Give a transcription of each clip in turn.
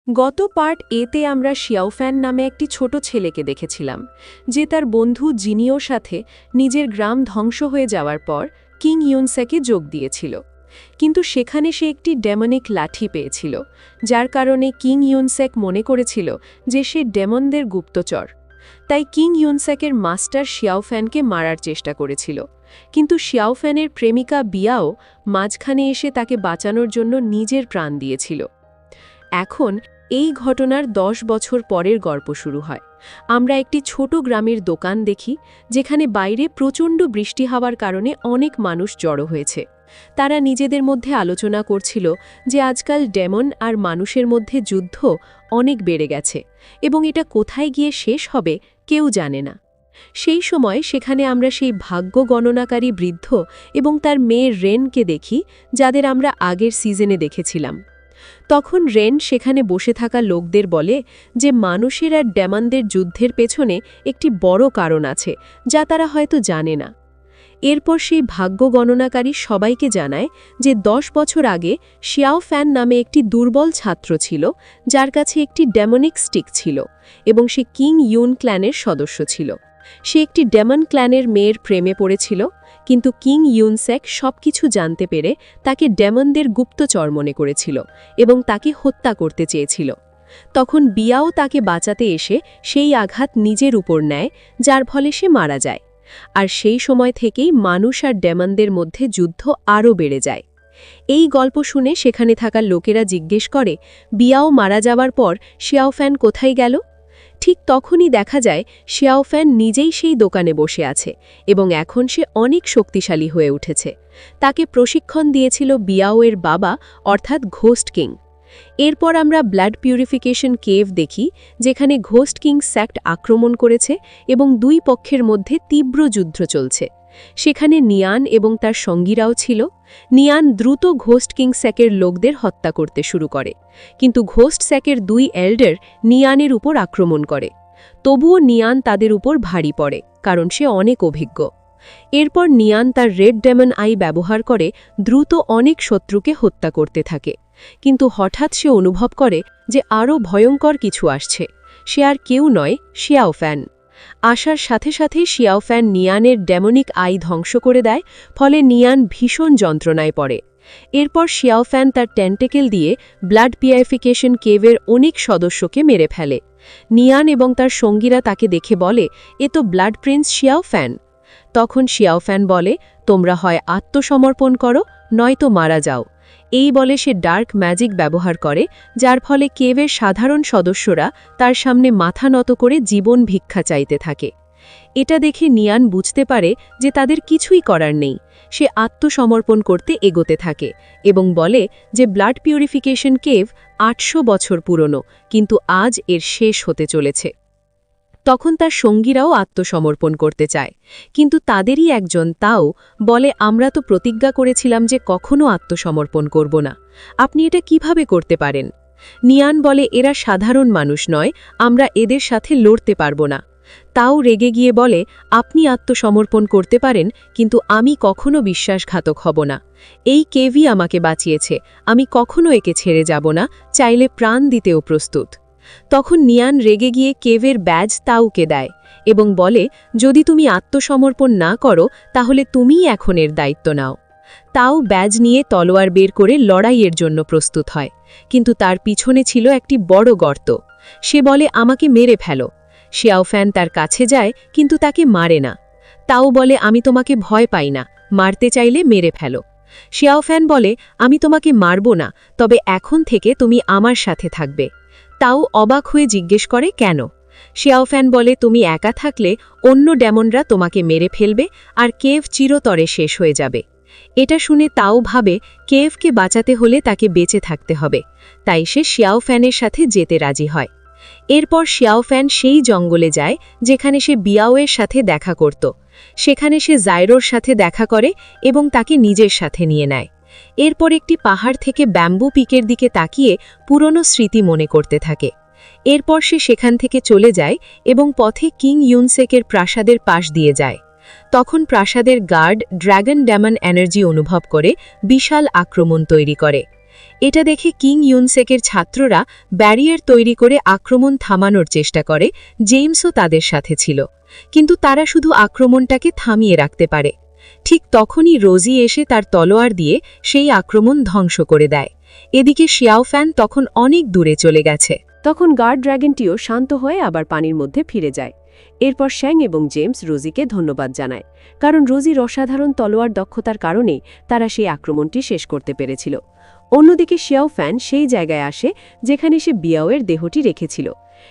গত পার্ট এতে আমরা শিয়াওফ্যান নামে একটি ছোট ছেলেকে দেখেছিলাম, যে তার বন্ধু জিনিওর সাথে নিজের গ্রাম ধ্বংস হয়ে যাওয়ার পর কিং ইউনসেকে যোগ দিয়েছিল। কিন্তু সেখানে সে একটি ডেমনিক লাঠি পেয়েছিল, যার কারণে কিং ইউনসেক মনে করেছিল যে সে ডেমনদের গুপ্তচর। তাই কিং ইউনসেকের মাস্টার শিয়াওফ্যানকে মারার চেষ্টা করেছিল, কিন্তু শিয়াওফ্যানের প্রেমিকা বিয়াও মাঝখানে এসে তাকে বাঁচানোর জন্য নিজের প্রাণ দিয়েছিল। এখন এই ঘটনার 10 বছর পরের গল্প শুরু হয়। আমরা একটি ছোট গ্রামের দোকান দেখি, যেখানে বাইরে প্রচণ্ড বৃষ্টি হওয়ার কারণে অনেক মানুষ জড়ো হয়েছে। তারা নিজেদের মধ্যে আলোচনা করছিল যে আজকাল ডেমন আর মানুষের মধ্যে যুদ্ধ অনেক বেড়ে গেছে এবং এটা কোথায় গিয়ে শেষ হবে কেউ জানে না। সেই সময় সেখানে আমরা সেই ভাগ্য গণনাকারী বৃদ্ধ এবং তার মেয়ে রেনকে দেখি, যাদের আমরা আগের সিজনে দেখেছিলাম। তখন রেন সেখানে বসে থাকা লোকদের বলে যে মানুষের আর ডেমনদের যুদ্ধের পেছনে একটি বড় কারণ আছে, যা তারা হয়তো জানে না। এরপর সেই ভাগ্য গণনাকারী সবাইকে জানায় যে 10 বছর আগে শিয়াওফ্যান নামে একটি দুর্বল ছাত্র ছিল, যার কাছে একটি ডেমনিক স্টিক ছিল এবং সে কিং ইউন ক্ল্যানের সদস্য ছিল। সে একটি ডেমন ক্ল্যানের মেয়ের প্রেমে পড়েছিল, কিন্তু কিং ইউনসেক সবকিছু জানতে পেরে তাকে ডেমনদের গুপ্তচর মনে করেছিল এবং তাকে হত্যা করতে চেয়েছিল। তখন বিয়াও তাকে বাঁচাতে এসে সেই আঘাত নিজের উপর নেয়, যার ফলে সে মারা যায়। আর সেই সময় থেকেই মানুষ আর ডেমনদের মধ্যে যুদ্ধ আরও বেড়ে যায়। এই গল্প শুনে সেখানে থাকা লোকেরা জিজ্ঞেস করে, বিয়াও মারা যাওয়ার পর শিয়াওফ্যান কোথায় গেল? ঠিক তখনই দেখা যায় শিয়াওফ্যান নিজেই সেই দোকানে বসে আছে এবং এখন সে অনেক শক্তিশালী হয়ে উঠেছে। তাকে প্রশিক্ষণ দিয়েছিল বিয়াওয়ের বাবা, অর্থাৎ ঘোস্ট কিং। এরপর আমরা ব্লাড পিউরিফিকেশন কেভ দেখি, যেখানে ঘোস্ট কিং স্যাক্ট আক্রমণ করেছে এবং দুই পক্ষের মধ্যে তীব্র যুদ্ধ চলছে। সেখানে নিয়ান এবং তার সঙ্গীরাও ছিল। নিয়ান দ্রুত ঘোস্ট কিং স্যাকের লোকদের হত্যা করতে শুরু করে, কিন্তু ঘোস্ট স্যাকের 2 এল্ডার নিয়ানের উপর আক্রমণ করে। তবুও নিয়ান তাদের উপর ভারী পড়ে, কারণ সে অনেক অভিজ্ঞ। এরপর নিয়ান তার রেড ডেমন আই ব্যবহার করে দ্রুত অনেক শত্রুকে হত্যা করতে থাকে, কিন্তু হঠাৎ সে অনুভব করে যে আরও ভয়ঙ্কর কিছু আসছে। সে আর কেউ নয়, শিয়াওফ্যান। আসার সাথে সাথেই শিয়াওফ্যান নিয়ানের ডেমনিক আই ধ্বংস করে দেয়, ফলে নিয়ান ভীষণ যন্ত্রণায় পড়ে। এরপর শিয়াওফ্যান তার টেন্টেকেল দিয়ে ব্লাড পিউরিফিকেশন কেভের অনেক সদস্যকে মেরে ফেলে। নিয়ান এবং তার সঙ্গীরা তাকে দেখে বলে, এ তো ব্লাড প্রিন্স শিয়াওফ্যান। তখন শিয়াওফ্যান বলে, তোমরা হয় আত্মসমর্পণ করো, নয়তো মারা যাও। এই বলে সে ডার্ক ম্যাজিক ব্যবহার করে, যার ফলে কেভের সাধারণ সদস্যরা তার সামনে মাথা নত করে জীবন ভিক্ষা চাইতে থাকে। এটা দেখে নিয়ান বুঝতে পারে যে তাদের কিছুই করার নেই। সে আত্মসমর্পণ করতে এগোতে থাকে এবং বলে যে ব্লাড পিউরিফিকেশন কেভ 800 বছর পুরনো, কিন্তু আজ এর শেষ হতে চলেছে। তখন তার সঙ্গীরাও আত্মসমর্পণ করতে চায়, কিন্তু তাদেরই একজন তাও বলে, আমরা তো প্রতিজ্ঞা করেছিলাম যে কখনো আত্মসমর্পণ করব না। আপনি এটা কিভাবে করতে পারেন? নিয়ান বলে, এরা সাধারণ মানুষ নয়, আমরা এদের সাথে লড়তে পারব না। তাও রেগে গিয়ে বলে, আপনি আত্মসমর্পণ করতে পারেন, কিন্তু আমি কখনো বিশ্বাসঘাতক হব না। এই কেভই আমাকে বাঁচিয়েছে, আমি কখনো একে ছেড়ে যাব না, চাইলে প্রাণ দিতেও প্রস্তুত। তখন নিয়ান রেগে গিয়ে কেভের ব্যাজ তাওকে দেয় এবং বলে, যদি তুমি আত্মসমর্পণ না করো তাহলে তুমিই এখন এর দায়িত্ব নাও। তাও ব্যাজ নিয়ে তলোয়ার বের করে লড়াইয়ের জন্য প্রস্তুত হয়, কিন্তু তার পিছনে ছিল একটি বড় গর্ত। সে বলে, আমাকে মেরে ফেলো। শিয়াওফ্যান তার কাছে যায়, কিন্তু তাকে মারে না। তাও বলে, আমি তোমাকে ভয় পাই না, মারতে চাইলে মেরে ফেলো। শিয়াওফ্যান বলে, আমি তোমাকে মারব না, তবে এখন থেকে তুমি আমার সাথে থাকবে। তাও অবাক হয়ে জিজ্ঞেস করে, কেন? শিয়াওফ্যান বলে, তুমি একা থাকলে অন্য ডেমনরা তোমাকে মেরে ফেলবে আর কেভ চিরতরে শেষ হয়ে যাবে। এটা শুনে তাও ভাবে কেভকে বাঁচাতে হলে তাকে বেঁচে থাকতে হবে, তাই সে শিয়াওফ্যানের সাথে যেতে রাজি হয়। এরপর শিয়াওফ্যান সেই জঙ্গলে যায় যেখানে সে বিয়াওয়ের সাথে দেখা করত। সেখানে সে জাইরোর সাথে দেখা করে এবং তাকে নিজের সাথে নিয়ে নেয়। এরপর একটি পাহাড় থেকে ব্যাম্বু পিকের দিকে তাকিয়ে পুরনো স্মৃতি মনে করতে থাকে। এরপর সে সেখান থেকে চলে যায় এবং পথে কিং ইউনসেকের প্রাসাদের পাশ দিয়ে যায়। তখন প্রাসাদের গার্ড ড্র্যাগন ডেমন এনার্জি অনুভব করে বিশাল আক্রমণ তৈরি করে। এটা দেখে কিং ইউনসেকের ছাত্ররা ব্যারিয়ার তৈরি করে আক্রমণ থামানোর চেষ্টা করে। জেমসও তাদের সাথে ছিল, কিন্তু তারা শুধু আক্রমণটাকে থামিয়ে রাখতে পারে। ঠিক তখনই রোজি এসে তার তলোয়ার দিয়ে সেই আক্রমণ ধ্বংস করে দেয়। এদিকে শিয়াওফ্যান তখন অনেক দূরে চলে গেছে। তখন গার্ড ড্র্যাগনটিও শান্ত হয়ে আবার পানির মধ্যে ফিরে যায়। এরপর শ্যাং এবং জেমস রোজিকে ধন্যবাদ জানায়, কারণ রোজির অসাধারণ তলোয়ার দক্ষতার কারণেই তারা সেই আক্রমণটি শেষ করতে পেরেছিল। অন্যদিকে শিয়াওফ্যান সেই জায়গায় আসে যেখানে সে বিয়াওয়ের দেহটি রেখেছিল।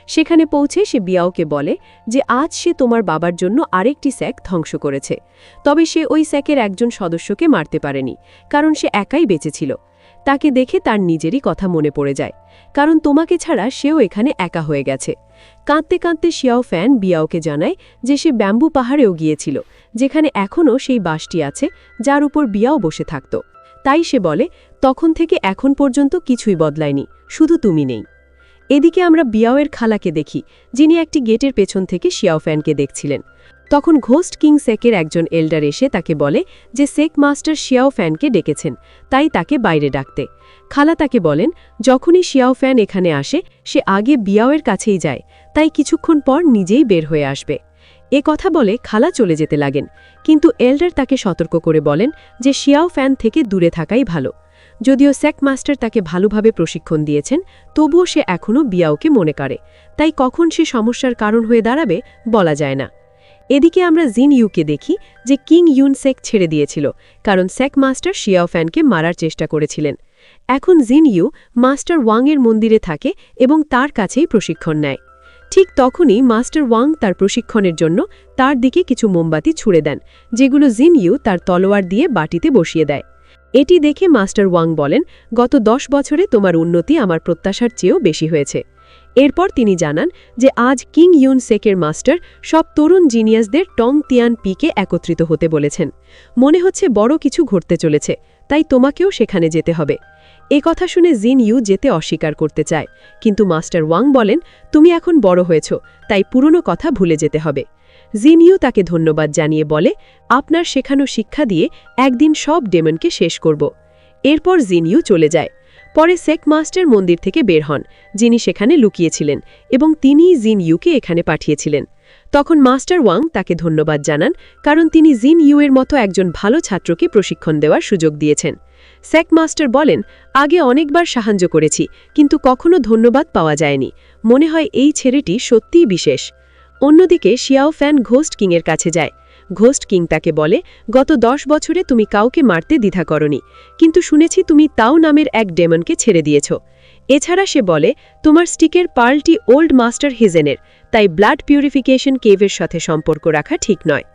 সেখানে পৌঁছে সে বিয়াওকে বলে যে আজ সে তোমার বাবার জন্য আরেকটি স্যাক ধ্বংস করেছে। তবে সে ওই স্যাকের একজন সদস্যকে মারতে পারেনি, কারণ সে একাই বেঁচেছিল। তাকে দেখে তার নিজেরই কথা মনে পড়ে যায়, কারণ তোমাকে ছাড়া সেও এখানে একা হয়ে গেছে। কাঁদতে কাঁদতে শিয়াওফ্যান বিয়াওকে জানায় যে সে ব্যাম্বু পাহাড়েও গিয়েছিল, যেখানে এখনও সেই বাসটি আছে যার উপর বিয়াও বসে থাকত। তাই সে বলে, তখন থেকে এখন পর্যন্ত কিছুই বদলায়নি, শুধু তুমি নেই। এদিকে আমরা বিয়াওয়ের খালাকে দেখি, যিনি একটি গেটের পেছন থেকে শিয়াওফ্যানকে দেখছিলেন। তখন ঘোস্ট কিং সেকের একজন এল্ডার এসে তাকে বলে যে সেক মাস্টার শিয়াওফ্যানকে ডেকেছেন, তাই তাকে বাইরে ডাকতে। খালা তাকে বলেন, যখনই শিয়াওফ্যান এখানে আসে সে আগে বিয়াওয়ের কাছেই যায়, তাই কিছুক্ষণ পর নিজেই বের হয়ে আসবে। এ কথা বলে খালা চলে যেতে লাগেন, কিন্তু এল্ডার তাকে সতর্ক করে বলেন যে শিয়াওফ্যান থেকে দূরে থাকাই ভালো। যদিও সেক মাস্টার তাকে ভালোভাবে প্রশিক্ষণ দিয়েছেন, তবুও সে এখনও বিয়াওকে মনে করে, তাই কখন সে সমস্যার কারণ হয়ে দাঁড়াবে বলা যায় না। এদিকে আমরা জিন ইউকে দেখি যে কিং ইউন সেক ছেড়ে দিয়েছিল, কারণ সেক মাস্টার শিয়াওফ্যানকে মারার চেষ্টা করেছিলেন। এখন জিন ইউ মাস্টার ওয়াংয়ের মন্দিরে থাকে এবং তার কাছেই প্রশিক্ষণ নেয়। ঠিক তখনই মাস্টার ওয়াং তার প্রশিক্ষণের জন্য তার দিকে কিছু মোমবাতি ছুড়ে দেন, যেগুলো জিন ইউ তার তলোয়ার দিয়ে বাটিতে বসিয়ে দেয়। এটি দেখে মাস্টার ওয়াং বলেন, গত 10 বছরে তোমার উন্নতি আমার প্রত্যাশার চেয়েও বেশি হয়েছে। এরপর তিনি জানান যে আজ কিং ইউন সেকের মাস্টার সব তরুণ জিনিয়াসদের টং তিয়ান পিকে একত্রিত হতে বলেছেন। মনে হচ্ছে বড় কিছু ঘটতে চলেছে, তাই তোমাকেও সেখানে যেতে হবে। এ কথা শুনে জিন ইউ যেতে অস্বীকার করতে চায়, কিন্তু মাস্টার ওয়াং বলেন, তুমি এখন বড় হয়েছ, তাই পুরনো কথা ভুলে যেতে হবে। জিন ইউ তাকে ধন্যবাদ জানিয়ে বলে, আপনার শেখানো শিক্ষা দিয়ে একদিন সব ডেমনকে শেষ করব। এরপর জিন ইউ চলে যায়। পরে সেক মাস্টার মন্দির থেকে বের হন, যিনি সেখানে লুকিয়েছিলেন, এবং তিনিই জিন ইউকে এখানে পাঠিয়েছিলেন। তখন মাস্টার ওয়াং তাকে ধন্যবাদ জানান, কারণ তিনি জিন ইউয়ের মতো একজন ভালো ছাত্রকে প্রশিক্ষণ দেওয়ার সুযোগ দিয়েছেন। সেক মাস্টার বলেন, আগে অনেকবার সাহায্য করেছি, কিন্তু কখনো ধন্যবাদ পাওয়া যায়নি। মনে হয় এই ছেলেটি সত্যিই বিশেষ। অন্যদিকে শিয়াওফ্যান ঘোস্ট কিংয়ের কাছে যায়। ঘোস্ট কিং তাকে বলে, গত 10 বছরে তুমি কাউকে মারতে দ্বিধা করনি, কিন্তু শুনেছি তুমি তাও নামের এক ডেমনকে ছেড়ে দিয়েছ। এছাড়া সে বলে, তোমার স্টিকের পার্লটি ওল্ড মাস্টার হিজেনের, তাই ব্লাড পিউরিফিকেশন কেভের সাথে সম্পর্ক রাখা ঠিক নয়।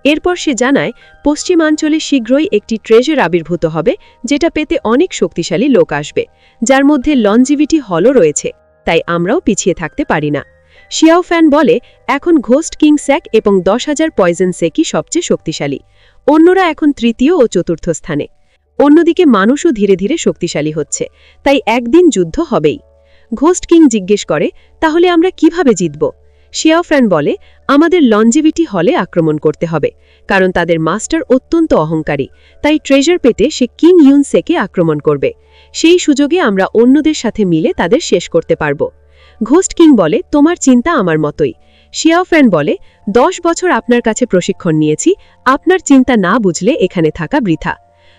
এরপর সে জানায়, পশ্চিমাঞ্চলে শীঘ্রই একটি ট্রেজার আবির্ভূত হবে, যেটা পেতে অনেক শক্তিশালী লোক আসবে, যার মধ্যে লনজিভিটি হলও রয়েছে, তাই আমরাও পিছিয়ে থাকতে পারি না। শিয়াওফ্যান বলে, এখন ঘোস্ট কিং স্যাক এবং 10,000 পয়জন সেকই সবচেয়ে শক্তিশালী, অন্যরা এখন তৃতীয় ও চতুর্থ স্থানে। অন্যদিকে মানুষও ধীরে ধীরে শক্তিশালী হচ্ছে, তাই একদিন যুদ্ধ হবেই। ঘোস্ট কিং জিজ্ঞেস করে, তাহলে আমরা কিভাবে জিতব? শিয়াওফ্যান বলে, আমাদের লনজিভিটি হলে আক্রমণ করতে হবে, কারণ তাদের মাস্টার অত্যন্ত অহংকারী, তাই ট্রেজার পেতে সে কিং ইউন সেকে আক্রমণ করবে। সেই সুযোগে আমরা অন্যদের সাথে মিলে তাদের শেষ করতে পারব। ঘোস্ট কিং বলে, তোমার চিন্তা আমার মতোই। শিয়াওফ্যান বলে, 10 বছর আপনার কাছে প্রশিক্ষণ নিয়েছি, আপনার চিন্তা না বুঝলে এখানে থাকা বৃথা।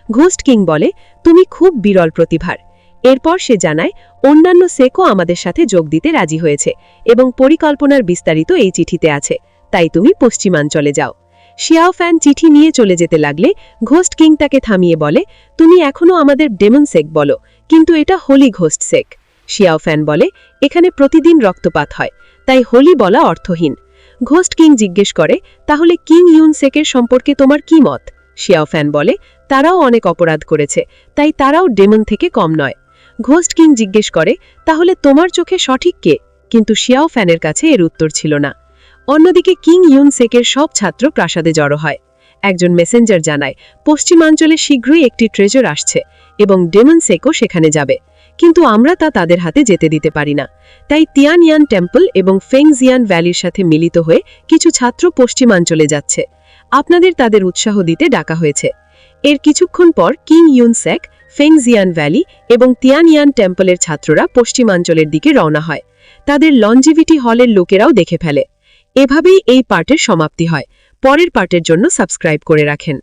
ঘোস্ট কিং বলে, তুমি খুব বিরল প্রতিভার। এরপর সে জানায়, অন্যান্য সেকও আমাদের সাথে যোগ দিতে রাজি হয়েছে এবং পরিকল্পনার বিস্তারিত এই চিঠিতে আছে, তাই তুমি পশ্চিমাঞ্চলে যাও। শিয়াওফ্যান চিঠি নিয়ে চলে যেতে লাগলে ঘোস্ট কিং তাকে থামিয়ে বলে, তুমি এখনও আমাদের ডেমন সেক বলো, কিন্তু এটা হোলি ঘোস্ট সেক। শিয়াওফ্যান বলে, এখানে প্রতিদিন রক্তপাত হয়, তাই হোলি বলা অর্থহীন। ঘোস্ট কিং জিজ্ঞেস করে, তাহলে কিং ইউন সেকের সম্পর্কে তোমার কি মত? শিয়াওফ্যান বলে, তারাও অনেক অপরাধ করেছে, তাই তারাও ডেমন থেকে কম নয়। ঘোস্ট কিং জিজ্ঞেস করে, তাহলে তোমার চোখে সঠিক কে? কিন্তু শিয়াওফ্যানের কাছে এর উত্তর ছিল না। অন্যদিকে কিং ইউন সেকের সব ছাত্র প্রাসাদে জড়ো হয়। একজন মেসেঞ্জার জানায়, পশ্চিমাঞ্চলে শীঘ্রই একটি ট্রেজার আসছে এবং ডেমন সেকও সেখানে যাবে, কিন্তু আমরা তা তাদের হাতে যেতে দিতে পারি না। তাই তিয়ানয়ান টেম্পল এবং ফেংজিয়ান ভ্যালির সাথে মিলিত হয়ে কিছু ছাত্র পশ্চিমাঞ্চলে যাচ্ছে। আপনাদের তাদের উৎসাহ দিতে ডাকা হয়েছে। এর কিছুক্ষণ পর কিং ইউন সেক ফেংজিয়ান ভ্যালি এবং তিয়ানইয়ান টেম্পলের ছাত্ররা পশ্চিমাঞ্চলের দিকে রওনা হয়। তাদের লঞ্জিভিটি হলের লোকেরাও দেখে ফেলে। এভাবেই এই পার্টের সমাপ্তি হয়। পরের পার্টের জন্য সাবস্ক্রাইব করে রাখেন।